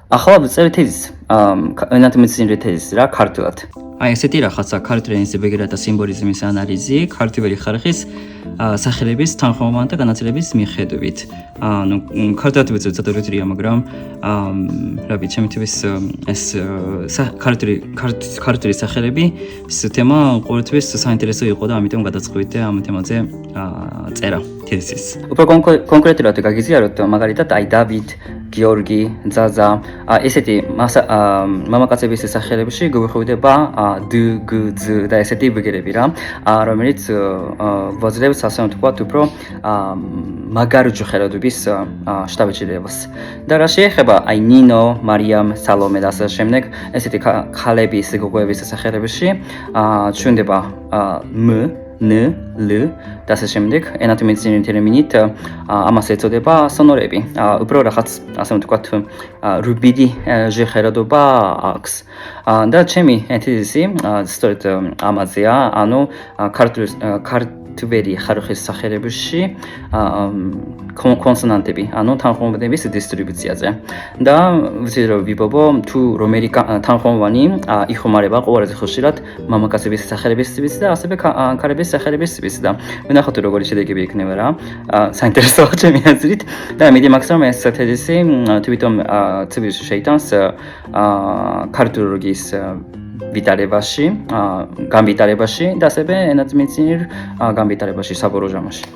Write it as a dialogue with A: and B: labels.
A: ახლა ვწერთ ის ენათმეცნიერის თეზისი რა ქართულად.
B: აი ესეთი რაღაცა ქართული ენის ბეგერა და სიმბოლიზმის ანალიზი ქართული ხალხის სახელების თანხმოვანი და განაწილების მიხედვით. ანუ ქართულად ვეცებ ცოტა რითია, მაგრამ რა ვიცი, ჩემთვის ეს ქართული სახელები ეს თემა ყოველთვის საინტერესო იყო და ამიტომ გადაწყობდი ამ თემაზე წერა თეზისის.
A: უფრო კონკრეტულად გაგიზიაროთ, მაგალითად, აი დავით, გიორგი, ძაზა, ესეთი მამაკაცების სახელებში გვხვდება დ, გ, ძ და ესეთი ბგერები რა, რომელიც ვაძლევს ასე ვთქვათ, უფრო მაგარი ჟღერადობის შთაბეჭდილებას. და რა შეეხება აი ნინო, მარიამ, სალომე და ასე შემდეგ, ესეთი ქალების გოგოების სახელებში ჩვენდება м, н, л და ასე შემდეგ, ენათმეცნიერი ტერმინით ამას ეწოდება სონორები. უფრო რაღაც ასე ვთქვათ, რუბიდი ჟღერადობა აქვს. და ჩემი თეზისი სწორედ ამაზეა, ანუ ქართველი ხალხის სახელებში კონსონანტები, ანუ თანხმოვნების დისტრიბუციაზე. და ვიცი რომ ვიბობო თუ რომელი თანხმოვანი იხმარება ყველაზე ხშირად მამაკაცების სახელებისთვის და ასევე ქალების სახელებისთვის და ვნახოთ როგორი შედეგები იქნება რა. საინტერესოა ჩემი აზრით და მიდი მაქსიმუმ ეს თეზისი თვითონ ცდილს შეიტანს ქართულოგიის განვითარებაში და ასევე ენათმეცნიერ განვითარებაში საბოლოო ჯამში.